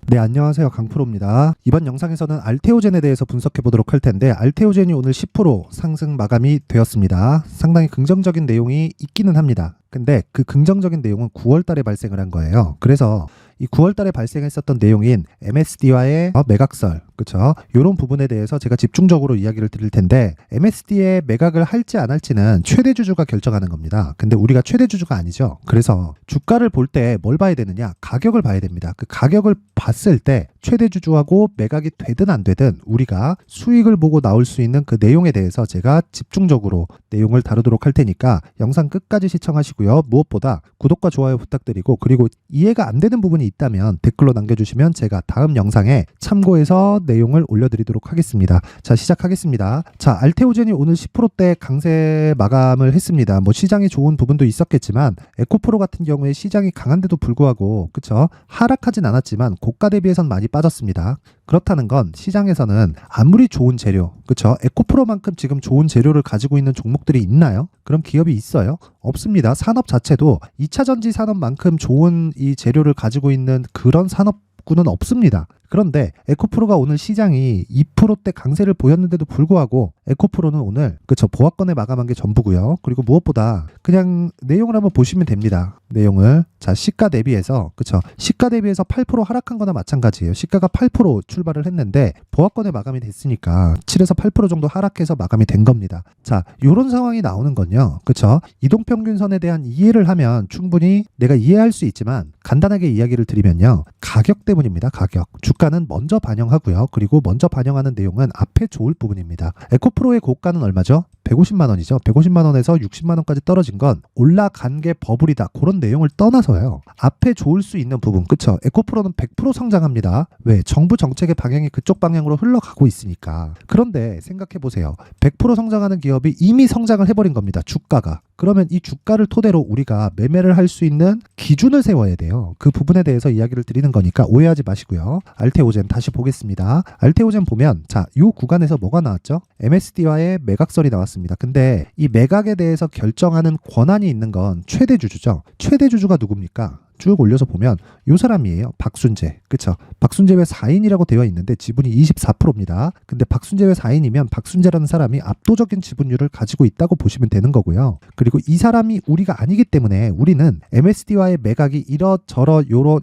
네, 안녕하세요. 강프로입니다. 이번 영상에서는 알테오젠에 대해서 분석해 보도록 할 텐데, 알테오젠이 오늘 10% 상승 마감이 되었습니다. 상당히 긍정적인 내용이 있기는 합니다. 근데 그 긍정적인 내용은 9월 달에 발생을 한 거예요. 그래서 이 9월 달에 발생했었던 내용인 MSD와의 매각설, 그쵸? 이런 부분에 대해서 제가 집중적으로 이야기를 드릴 텐데, MSD에 매각을 할지 안 할지는 최대 주주가 결정하는 겁니다. 근데 우리가 최대 주주가 아니죠. 그래서 주가를 볼 때 뭘 봐야 되느냐? 가격을 봐야 됩니다. 그 가격을 봤을 때 최대 주주하고 매각이 되든 안 되든 우리가 수익을 보고 나올 수 있는 그 내용에 대해서 제가 집중적으로 내용을 다루도록 할 테니까 영상 끝까지 시청하시고요. 무엇보다 구독과 좋아요 부탁드리고, 그리고 이해가 안 되는 부분이 있다면 댓글로 남겨주시면 제가 다음 영상에 참고해서 내용을 올려드리도록 하겠습니다. 자, 시작하겠습니다. 자, 알테오젠이 오늘 10%대 강세 마감을 했습니다. 뭐 시장이 좋은 부분도 있었겠지만 에코프로 같은 경우에 시장이 강한데도 불구하고, 그쵸? 하락하진 않았지만 고가 대비해선 많이 빠졌습니다. 그렇다는 건 시장에서는 아무리 좋은 재료, 그쵸? 에코프로만큼 지금 좋은 재료를 가지고 있는 종목들이 있나요? 그런 기업이 있어요? 없습니다. 산업 자체도 2차 전지 산업만큼 좋은 이 재료를 가지고 있는 그런 산업군은 없습니다. 그런데 에코프로가 오늘 시장이 2%대 강세를 보였는데도 불구하고 에코프로는 오늘, 그쵸, 보합권에 마감한 게 전부고요. 그리고 무엇보다 그냥 내용을 한번 보시면 됩니다. 내용을. 자, 시가 대비해서, 그쵸, 시가 대비해서 8% 하락한 거나 마찬가지예요. 시가가 8% 출발을 했는데 보합권에 마감이 됐으니까 7에서 8% 정도 하락해서 마감이 된 겁니다. 자, 요런 상황이 나오는 건요, 그쵸, 이동평균선에 대한 이해를 하면 충분히 내가 이해할 수 있지만, 간단하게 이야기를 드리면요, 가격 때문입니다. 가격. 주가는 먼저 반영하고요. 그리고 먼저 반영하는 내용은 앞에 좋을 부분입니다. 에코프로의 고가는 얼마죠? 150만 원이죠. 150만 원에서 60만 원까지 떨어진 건 올라간 게 버블이다, 그런 내용을 떠나서요, 앞에 좋을 수 있는 부분, 그쵸? 에코프로는 100% 성장합니다. 왜? 정부 정책의 방향이 그쪽 방향으로 흘러가고 있으니까. 그런데 생각해 보세요. 100% 성장하는 기업이 이미 성장을 해버린 겁니다. 주가가. 그러면 이 주가를 토대로 우리가 매매를 할 수 있는 기준을 세워야 돼요. 그 부분에 대해서 이야기를 드리는 거니까 오해하지 마시고요. 알테오젠 다시 보겠습니다. 알테오젠 보면, 자, 이 구간에서 뭐가 나왔죠? MSD와의 매각설이 나왔습니다. 근데 이 매각에 대해서 결정하는 권한이 있는 건 최대 주주죠. 최대 주주가 누굽니까? 쭉 올려서 보면 요 사람이에요. 박순재. 그쵸? 박순재 왜 4인이라고 되어 있는데 지분이 24%입니다. 근데 박순재 왜 4인이면 박순재라는 사람이 압도적인 지분율을 가지고 있다고 보시면 되는 거고요. 그리고 이 사람이 우리가 아니기 때문에 우리는 MSD와의 매각이 이러저러 요런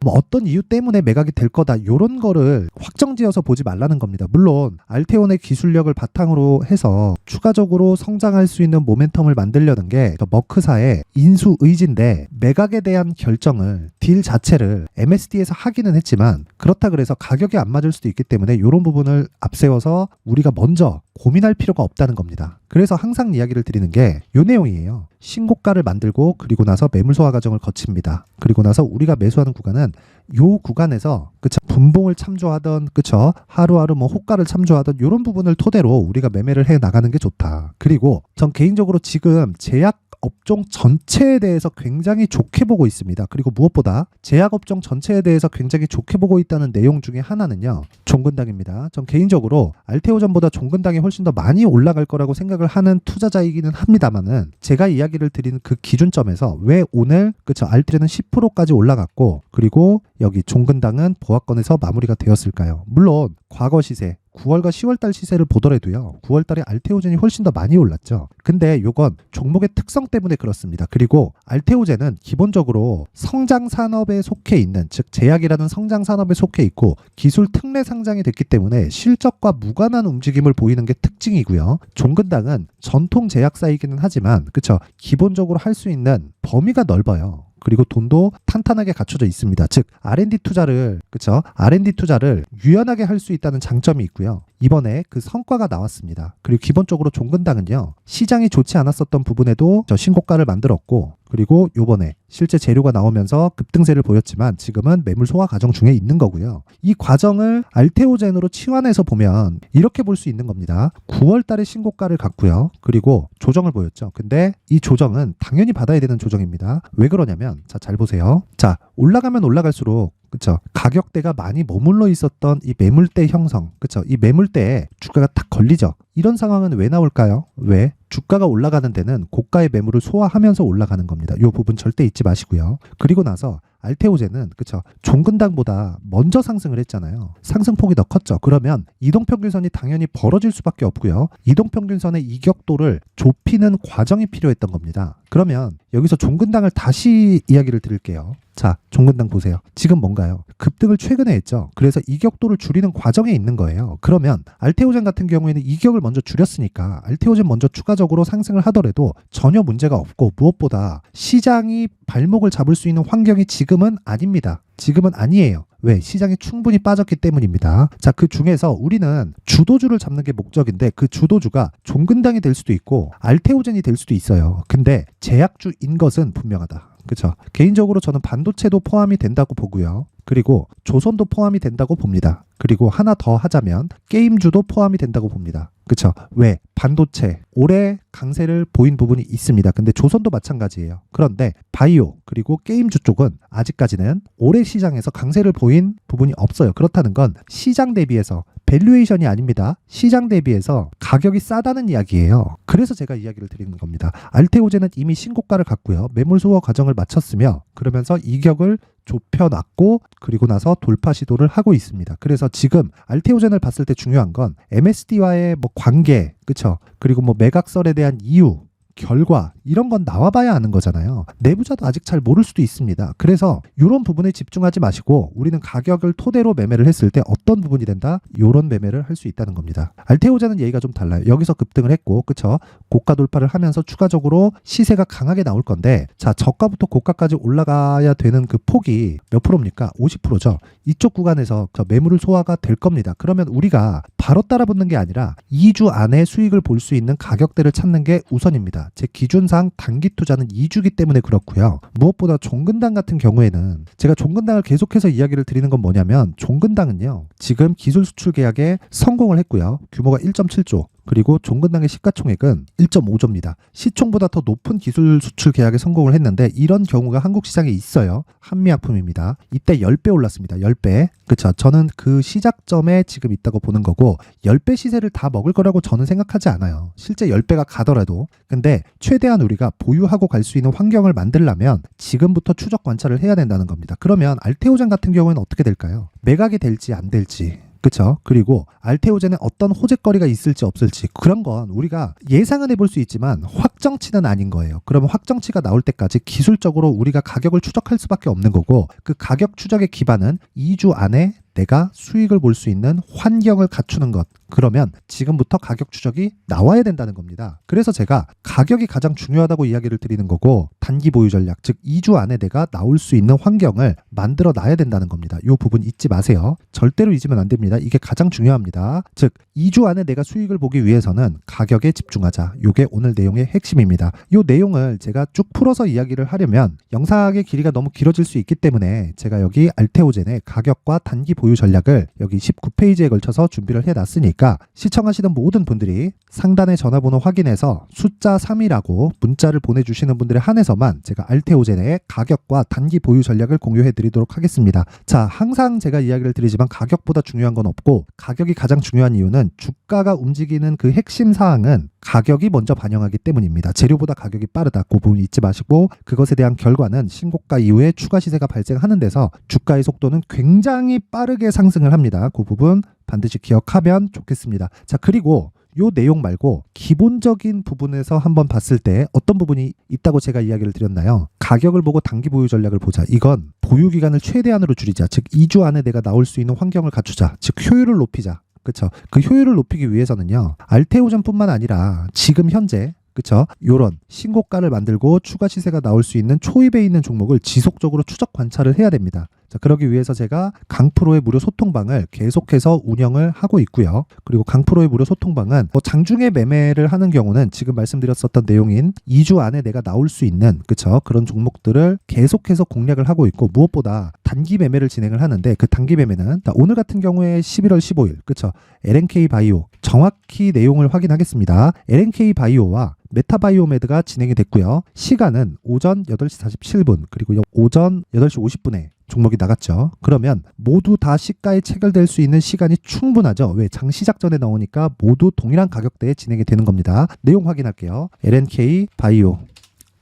뭐 어떤 이유 때문에 매각이 될 거다, 요런 거를 확정지어서 보지 말라는 겁니다. 물론 알테온의 기술력을 바탕으로 해서 추가적으로 성장할 수 있는 모멘텀을 만들려는 게 머크사의 인수 의지인데, 매각에 대한 결정을, 딜 자체를 MSD에서 하기는 했지만 그렇다 그래서 가격이 안 맞을 수도 있기 때문에 이런 부분을 앞세워서 우리가 먼저 고민할 필요가 없다는 겁니다. 그래서 항상 이야기를 드리는 게 요 내용이에요. 신고가를 만들고 그리고 나서 매물 소화 과정을 거칩니다. 그리고 나서 우리가 매수하는 구간은 요 구간에서, 그쵸, 분봉을 참조하던, 그쵸, 하루하루 뭐 호가를 참조하던 요런 부분을 토대로 우리가 매매를 해 나가는 게 좋다. 그리고 전 개인적으로 지금 제약 업종 전체에 대해서 굉장히 좋게 보고 있습니다. 그리고 무엇보다 제약업종 전체에 대해서 굉장히 좋게 보고 있다는 내용 중에 하나는요, 종근당입니다. 전 개인적으로 알테오전보다 종근당이 훨씬 더 많이 올라갈 거라고 생각을 하는 투자자이기는 합니다만은, 제가 이야기를 드리는 그 기준점에서 왜 오늘, 그쵸, 알트레는 10%까지 올라갔고 그리고 여기 종근당은 보합권에서 마무리가 되었을까요? 물론 과거 시세 9월과 10월달 시세를 보더라도요, 9월달에 알테오젠이 훨씬 더 많이 올랐죠. 근데 요건 종목의 특성 때문에 그렇습니다. 그리고 알테오젠은 기본적으로 성장 산업에 속해 있는, 즉 제약이라는 성장 산업에 속해 있고 기술 특례 상장이 됐기 때문에 실적과 무관한 움직임을 보이는 게 특징이고요. 종근당은 전통 제약사이기는 하지만, 그쵸, 기본적으로 할 수 있는 범위가 넓어요. 그리고 돈도 탄탄하게 갖춰져 있습니다. 즉 R&D 투자를, 그쵸, R&D 투자를 유연하게 할 수 있다는 장점이 있고요. 이번에 그 성과가 나왔습니다. 그리고 기본적으로 종근당은요, 시장이 좋지 않았었던 부분에도 저 신고가를 만들었고, 그리고 요번에 실제 재료가 나오면서 급등세를 보였지만 지금은 매물 소화 과정 중에 있는 거고요. 이 과정을 알테오젠으로 치환해서 보면 이렇게 볼 수 있는 겁니다. 9월 달에 신고가를 갔고요. 그리고 조정을 보였죠. 근데 이 조정은 당연히 받아야 되는 조정입니다. 왜 그러냐면, 자, 잘 보세요. 자, 올라가면 올라갈수록, 그쵸, 가격대가 많이 머물러 있었던 이 매물대 형성, 그쵸, 이 매물대에 주가가 탁 걸리죠. 이런 상황은 왜 나올까요? 왜? 주가가 올라가는 데는 고가의 매물을 소화하면서 올라가는 겁니다. 이 부분 절대 잊지 마시고요. 그리고 나서 알테오젠은 그쵸 종근당보다 먼저 상승을 했잖아요. 상승폭이 더 컸죠. 그러면 이동평균선이 당연히 벌어질 수밖에 없고요. 이동평균선의 이격도를 좁히는 과정이 필요했던 겁니다. 그러면 여기서 종근당을 다시 이야기를 드릴게요. 자, 종근당 보세요. 지금 뭔가요? 급등을 최근에 했죠. 그래서 이격도를 줄이는 과정에 있는 거예요. 그러면 알테오젠 같은 경우에는 이격을 먼저 줄였으니까 알테오젠 먼저 추가적으로 상승을 하더라도 전혀 문제가 없고 무엇보다 시장이 발목을 잡을 수 있는 환경이 지금은 아닙니다. 지금은 아니에요. 왜? 시장이 충분히 빠졌기 때문입니다. 자, 그 중에서 우리는 주도주를 잡는 게 목적인데 그 주도주가 종근당이 될 수도 있고 알테오젠이 될 수도 있어요. 근데 제약주인 것은 분명하다. 그렇죠. 개인적으로 저는 반도체도 포함이 된다고 보고요. 그리고 조선도 포함이 된다고 봅니다. 그리고 하나 더 하자면 게임주도 포함이 된다고 봅니다. 그렇죠. 왜? 반도체 올해 강세를 보인 부분이 있습니다. 근데 조선도 마찬가지예요. 그런데 바이오 그리고 게임주 쪽은 아직까지는 올해 시장에서 강세를 보인 부분이 없어요. 그렇다는 건 시장 대비해서 밸류에이션이 아닙니다. 시장 대비해서 가격이 싸다는 이야기예요. 그래서 제가 이야기를 드리는 겁니다. 알테오젠은 이미 신고가를 갔고요. 매물 소화 과정을 마쳤으며 그러면서 이격을 좁혀놨고 그리고 나서 돌파 시도를 하고 있습니다. 그래서 지금 알테오젠을 봤을 때 중요한 건 MSD와의 뭐 관계, 그쵸? 그리고 뭐 매각설에 대한 이유, 결과 이런 건 나와봐야 아는 거잖아요. 내부자도 아직 잘 모를 수도 있습니다. 그래서 이런 부분에 집중하지 마시고 우리는 가격을 토대로 매매를 했을 때 어떤 부분이 된다? 이런 매매를 할 수 있다는 겁니다. 알테오젠은 얘기가 좀 달라요. 여기서 급등을 했고 그쵸? 고가 돌파를 하면서 추가적으로 시세가 강하게 나올 건데 자 저가부터 고가까지 올라가야 되는 그 폭이 몇 프로입니까? 50%죠. 이쪽 구간에서 매물을 소화가 될 겁니다. 그러면 우리가 바로 따라붙는 게 아니라 2주 안에 수익을 볼 수 있는 가격대를 찾는 게 우선입니다. 제 기준상 단기 투자는 2주기 때문에 그렇고요. 무엇보다 종근당 같은 경우에는 제가 종근당을 계속해서 이야기를 드리는 건 뭐냐면 종근당은요. 지금 기술 수출 계약에 성공을 했고요. 규모가 1.7조. 그리고 종근당의 시가총액은 1.5조입니다. 시총보다 더 높은 기술 수출 계약에 성공을 했는데 이런 경우가 한국 시장에 있어요. 한미약품입니다. 이때 10배 올랐습니다. 10배. 그렇죠. 저는 그 시작점에 지금 있다고 보는 거고 10배 시세를 다 먹을 거라고 저는 생각하지 않아요. 실제 10배가 가더라도. 근데 최대한 우리가 보유하고 갈 수 있는 환경을 만들려면 지금부터 추적 관찰을 해야 된다는 겁니다. 그러면 알테오젠 같은 경우에는 어떻게 될까요? 매각이 될지 안 될지. 그렇죠. 그리고 알테오젠에 어떤 호재거리가 있을지 없을지 그런 건 우리가 예상은 해볼 수 있지만 확정치는 아닌 거예요. 그러면 확정치가 나올 때까지 기술적으로 우리가 가격을 추적할 수밖에 없는 거고 그 가격 추적의 기반은 2주 안에 내가 수익을 볼 수 있는 환경을 갖추는 것. 그러면 지금부터 가격 추적이 나와야 된다는 겁니다. 그래서 제가 가격이 가장 중요하다고 이야기를 드리는 거고 단기 보유 전략, 즉 2주 안에 내가 나올 수 있는 환경을 만들어 놔야 된다는 겁니다. 이 부분 잊지 마세요. 절대로 잊으면 안 됩니다. 이게 가장 중요합니다. 즉 2주 안에 내가 수익을 보기 위해서는 가격에 집중하자. 이게 오늘 내용의 핵심입니다. 이 내용을 제가 쭉 풀어서 이야기를 하려면 영상의 길이가 너무 길어질 수 있기 때문에 제가 여기 알테오젠의 가격과 단기 보유 전략을 여기 19페이지에 걸쳐서 준비를 해놨으니까 시청하시는 모든 분들이 상단의 전화번호 확인해서 숫자 3이라고 문자를 보내주시는 분들에 한해서만 제가 알테오젠의 가격과 단기 보유 전략을 공유해 드리도록 하겠습니다. 자, 항상 제가 이야기를 드리지만 가격보다 중요한 건 없고 가격이 가장 중요한 이유는 주가가 움직이는 그 핵심 사항은 가격이 먼저 반영하기 때문입니다. 재료보다 가격이 빠르다. 그 부분 잊지 마시고 그것에 대한 결과는 신고가 이후에 추가 시세가 발생하는 데서 주가의 속도는 굉장히 빠르게 상승을 합니다. 그 부분 반드시 기억하면 좋겠습니다. 자, 그리고 요 내용 말고 기본적인 부분에서 한번 봤을 때 어떤 부분이 있다고 제가 이야기를 드렸나요? 가격을 보고 단기 보유 전략을 보자. 이건 보유 기간을 최대한으로 줄이자. 즉 2주 안에 내가 나올 수 있는 환경을 갖추자. 즉 효율을 높이자. 그렇죠. 그 효율을 높이기 위해서는요. 알테오젠뿐만 아니라 지금 현재 그쵸? 요런 신고가를 만들고 추가 시세가 나올 수 있는 초입에 있는 종목을 지속적으로 추적 관찰을 해야 됩니다. 자, 그러기 위해서 제가 강프로의 무료 소통방을 계속해서 운영을 하고 있고요. 그리고 강프로의 무료 소통방은 장중에 매매를 하는 경우는 지금 말씀드렸었던 내용인 2주 안에 내가 나올 수 있는 그쵸? 그런 종목들을 계속해서 공략을 하고 있고 무엇보다 단기 매매를 진행을 하는데 그 단기 매매는 오늘 같은 경우에 11월 15일 그쵸? LNK 바이오 정확히 내용을 확인하겠습니다. LNK 바이오와 메타바이오메드가 진행이 됐고요. 시간은 오전 8시 47분 그리고 오전 8시 50분에 종목이 나갔죠. 그러면 모두 다 시가에 체결될 수 있는 시간이 충분하죠. 왜? 장 시작 전에 나오니까 모두 동일한 가격대에 진행이 되는 겁니다. 내용 확인할게요. LNK 바이오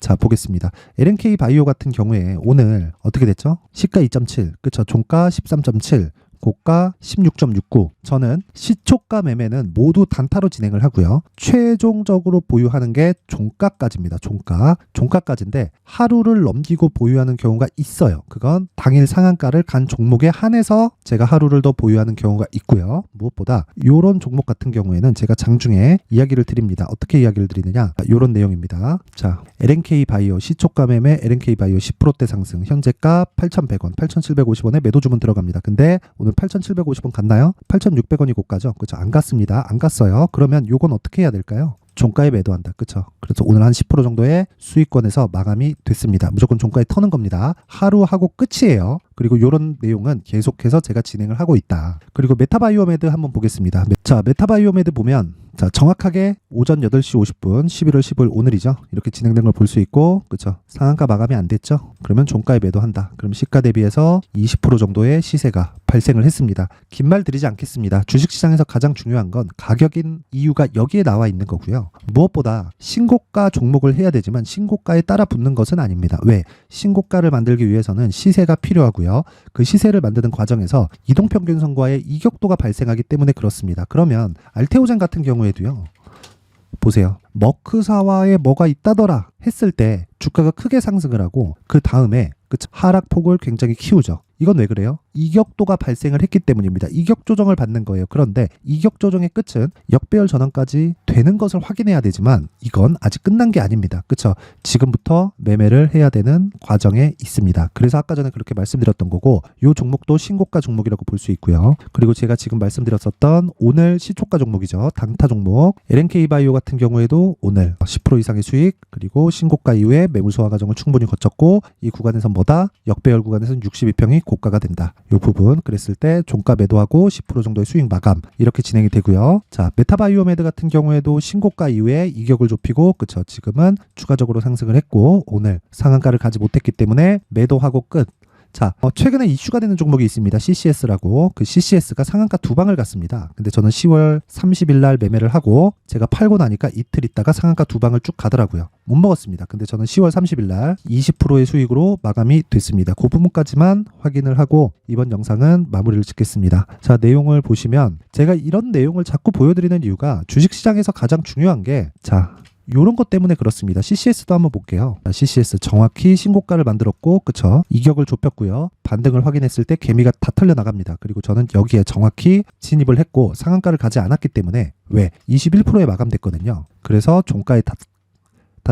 자, 보겠습니다. LNK 바이오 같은 경우에 오늘 어떻게 됐죠? 시가 2.7, 그쵸? 종가 13.7, 고가 16.69. 저는 시초가 매매는 모두 단타로 진행을 하고요. 최종적으로 보유하는 게 종가까지입니다. 종가까지인데 하루를 넘기고 보유하는 경우가 있어요. 그건 당일 상한가를 간 종목에 한해서 제가 하루를 더 보유하는 경우가 있고요. 무엇보다 이런 종목 같은 경우에는 제가 장중에 이야기를 드립니다. 어떻게 이야기를 드리느냐? 이런 내용입니다. 자, LNK 바이오 시초가 매매 LNK 바이오 10%대 상승 현재가 8,100원, 8,750원에 매도 주문 들어갑니다. 근데 오늘 8,750원 갔나요? 8,600원이 고가죠. 그렇죠? 안 갔습니다. 안 갔어요. 그러면 요건 어떻게 해야 될까요? 종가에 매도한다. 그렇죠? 그래서 오늘 한 10% 정도의 수익권에서 마감이 됐습니다. 무조건 종가에 터는 겁니다. 하루 하고 끝이에요. 그리고 이런 내용은 계속해서 제가 진행을 하고 있다. 그리고 메타바이오메드 한번 보겠습니다. 자, 메타바이오메드 보면 자, 정확하게 오전 8시 50분 11월 15일 오늘이죠. 이렇게 진행된 걸 볼 수 있고, 그렇죠? 상한가 마감이 안 됐죠? 그러면 종가에 매도한다. 그럼 시가 대비해서 20% 정도의 시세가 발생을 했습니다. 긴 말 드리지 않겠습니다. 주식시장에서 가장 중요한 건 가격인 이유가 여기에 나와 있는 거고요. 무엇보다 신고가 종목을 해야 되지만 신고가에 따라 붙는 것은 아닙니다. 왜? 신고가를 만들기 위해서는 시세가 필요하고요. 그 시세를 만드는 과정에서 이동평균선과의 이격도가 발생하기 때문에 그렇습니다. 그러면 알테오젠 같은 경우에도요. 보세요. 머크사와에 뭐가 있다더라 했을 때 주가가 크게 상승을 하고 그 다음에 하락폭을 굉장히 키우죠. 이건 왜 그래요? 이격도가 발생을 했기 때문입니다. 이격 조정을 받는 거예요. 그런데 이격 조정의 끝은 역배열 전환까지 되는 것을 확인해야 되지만 이건 아직 끝난 게 아닙니다. 그렇죠? 지금부터 매매를 해야 되는 과정에 있습니다. 그래서 아까 전에 그렇게 말씀드렸던 거고 이 종목도 신고가 종목이라고 볼 수 있고요. 그리고 제가 지금 말씀드렸었던 오늘 시초가 종목이죠. 당타 종목 LNK 바이오 같은 경우에도 오늘 10% 이상의 수익 그리고 신고가 이후에 매물 소화 과정을 충분히 거쳤고 이 구간에서 뭐다? 역배열 구간에서는 62평이 고가가 된다. 이 부분 그랬을 때 종가 매도하고 10% 정도의 수익 마감 이렇게 진행이 되고요. 자, 메타바이오메드 같은 경우에도 신고가 이후에 이격을 좁히고 그쵸 지금은 추가적으로 상승을 했고 오늘 상한가를 가지 못했기 때문에 매도하고 끝. 자, 최근에 이슈가 되는 종목이 있습니다. CCS라고. 그 CCS가 상한가 2방을 갔습니다. 근데 저는 10월 30일 날 매매를 하고 제가 팔고 나니까 이틀 있다가 상한가 2방을 쭉 가더라고요. 못 먹었습니다. 근데 저는 10월 30일 날 20%의 수익으로 마감이 됐습니다. 그 부분까지만 확인을 하고 이번 영상은 마무리를 짓겠습니다. 자, 내용을 보시면 제가 이런 내용을 자꾸 보여드리는 이유가 주식시장에서 가장 중요한 게 요런 것 때문에 그렇습니다. CCS도 한번 볼게요. CCS 정확히 신고가를 만들었고 그쵸? 이격을 좁혔고요. 반등을 확인했을 때 개미가 다 털려 나갑니다. 그리고 저는 여기에 정확히 진입을 했고 상한가를 가지 않았기 때문에 왜? 21%에 마감됐거든요. 그래서 종가에 다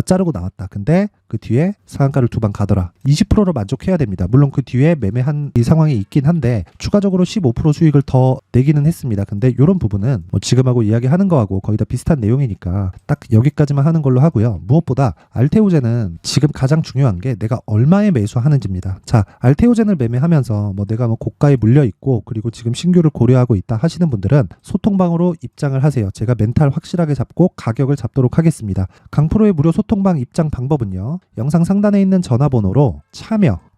자르고 나왔다. 근데 그 뒤에 상한가를 2방 가더라. 20%로 만족해야 됩니다. 물론 그 뒤에 매매한 이 상황이 있긴 한데 추가적으로 15% 수익을 더 내기는 했습니다. 근데 이런 부분은 뭐 지금하고 이야기하는 거하고 거의 다 비슷한 내용이니까 딱 여기까지만 하는 걸로 하고요. 무엇보다 알테오젠은 지금 가장 중요한 게 내가 얼마에 매수하는지입니다. 자, 알테오젠을 매매하면서 뭐 내가 뭐 고가에 물려 있고 그리고 지금 신규를 고려하고 있다 하시는 분들은 소통방으로 입장을 하세요. 제가 멘탈 확실하게 잡고 가격을 잡도록 하겠습니다. 강프로의 무료 소통방 입장 방법은요. 영상 상단에 있는 전화번호로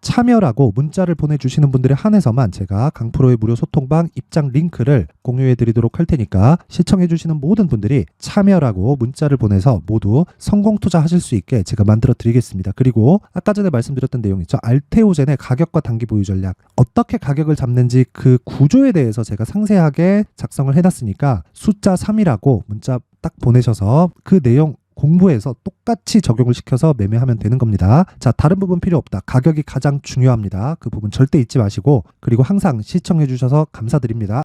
참여라고 문자를 보내주시는 분들에 한해서만 제가 강프로의 무료 소통방 입장 링크를 공유해 드리도록 할 테니까 시청해 주시는 모든 분들이 참여라고 문자를 보내서 모두 성공 투자하실 수 있게 제가 만들어 드리겠습니다. 그리고 아까 전에 말씀드렸던 내용 있죠. 알테오젠의 가격과 단기 보유 전략 어떻게 가격을 잡는지 그 구조에 대해서 제가 상세하게 작성을 해놨으니까 숫자 3이라고 문자 딱 보내셔서 그 내용 공부해서 똑같이 적용을 시켜서 매매하면 되는 겁니다. 자, 다른 부분 필요 없다. 가격이 가장 중요합니다. 그 부분 절대 잊지 마시고 그리고 항상 시청해 주셔서 감사드립니다.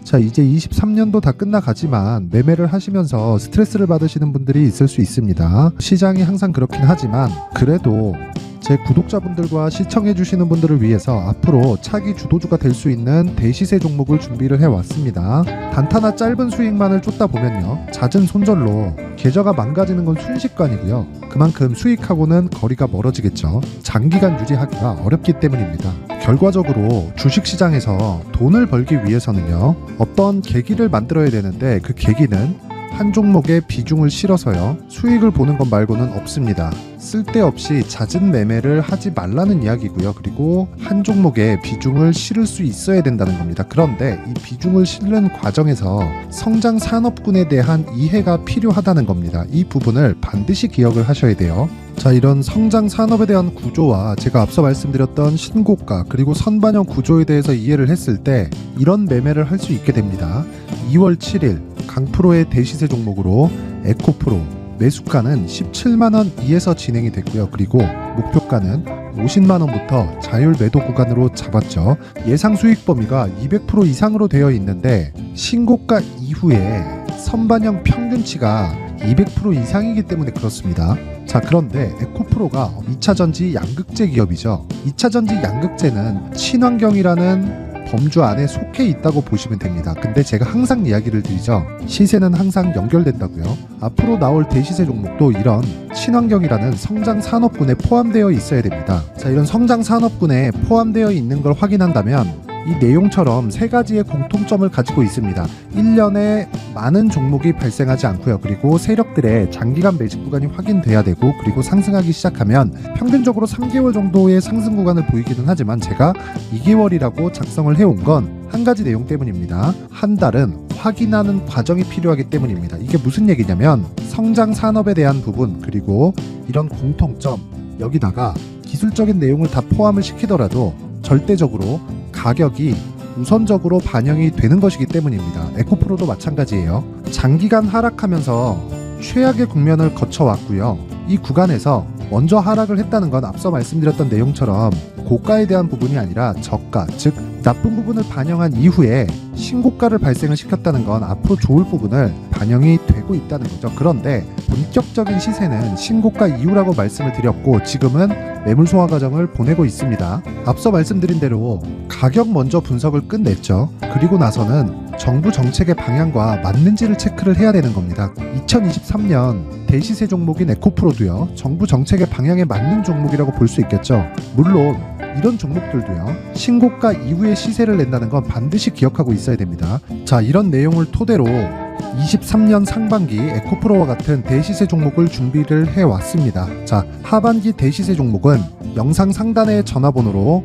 자, 이제 23년도 다 끝나가지만 매매를 하시면서 스트레스를 받으시는 분들이 있을 수 있습니다. 시장이 항상 그렇긴 하지만 그래도 제 구독자분들과 시청해주시는 분들을 위해서 앞으로 차기 주도주가 될 수 있는 대시세 종목을 준비를 해왔습니다. 단타나 짧은 수익만을 쫓다 보면요. 잦은 손절로 계좌가 망가지는 건 순식간이고요. 그만큼 수익하고는 거리가 멀어지겠죠. 장기간 유지하기가 어렵기 때문입니다. 결과적으로 주식시장에서 돈을 벌기 위해서는요. 어떤 계기를 만들어야 되는데 그 계기는 한 종목에 비중을 실어서요. 수익을 보는 것 말고는 없습니다. 쓸데없이 잦은 매매를 하지 말라는 이야기고요. 그리고 한 종목에 비중을 실을 수 있어야 된다는 겁니다. 그런데 이 비중을 실는 과정에서 성장 산업군에 대한 이해가 필요하다는 겁니다. 이 부분을 반드시 기억을 하셔야 돼요. 자, 이런 성장 산업에 대한 구조와 제가 앞서 말씀드렸던 신고가 그리고 선반영 구조에 대해서 이해를 했을 때 이런 매매를 할 수 있게 됩니다. 2월 7일 강프로의 대시세 종목으로 에코프로 매수가는 17만원 이에서 진행이 됐고요. 그리고 목표가는 50만원부터 자율 매도 구간으로 잡았죠. 예상 수익 범위가 200% 이상으로 되어 있는데 신고가 이후에 선반영 평균치가 200% 이상이기 때문에 그렇습니다. 자, 그런데 에코프로가 2차전지 양극재 기업이죠. 2차전지 양극재는 친환경이라는 범주 안에 속해 있다고 보시면 됩니다. 근데 제가 항상 이야기를 드리죠. 시세는 항상 연결된다고요. 앞으로 나올 대시세 종목도 이런 친환경이라는 성장 산업군에 포함되어 있어야 됩니다. 자, 이런 성장 산업군에 포함되어 있는 걸 확인한다면 이 내용처럼 세 가지의 공통점을 가지고 있습니다. 1년에 많은 종목이 발생하지 않고요. 그리고 세력들의 장기간 매집 구간이 확인돼야 되고, 그리고 상승하기 시작하면 평균적으로 3개월 정도의 상승 구간을 보이기는 하지만 제가 2개월이라고 작성을 해온 건 한 가지 내용 때문입니다. 한 달은 확인하는 과정이 필요하기 때문입니다. 이게 무슨 얘기냐면 성장 산업에 대한 부분 그리고 이런 공통점, 여기다가 기술적인 내용을 다 포함을 시키더라도 절대적으로 가격이 우선적으로 반영이 되는 것이기 때문입니다. 에코프로도 마찬가지예요. 장기간 하락하면서 최악의 국면을 거쳐왔고요. 이 구간에서 먼저 하락을 했다는 건 앞서 말씀드렸던 내용처럼 고가에 대한 부분이 아니라 저가, 즉 나쁜 부분을 반영한 이후에 신고가를 발생을 시켰다는 건 앞으로 좋을 부분을 반영이 되고 있다는 거죠. 그런데 본격적인 시세는 신고가 이후라고 말씀을 드렸고 지금은 매물 소화 과정을 보내고 있습니다. 앞서 말씀드린 대로 가격 먼저 분석을 끝냈죠. 그리고 나서는 정부 정책의 방향과 맞는지를 체크를 해야 되는 겁니다. 2023년 대시세 종목인 에코프로도요, 정부 정책의 방향에 맞는 종목이라고 볼 수 있겠죠. 물론 이런 종목들도요, 신고가 이후에 시세를 낸다는 건 반드시 기억하고 있어야 됩니다. 자, 이런 내용을 토대로 23년 상반기 에코프로와 같은 대시세 종목을 준비를 해왔습니다. 자, 하반기 대시세 종목은 영상 상단의 전화번호로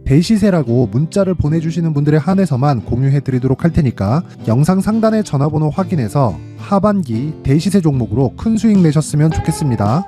대시세라고 문자를 보내주시는 분들에 한해서만 공유해드리도록 할 테니까 영상 상단의 전화번호 확인해서 하반기 대시세 종목으로 큰 수익 내셨으면 좋겠습니다.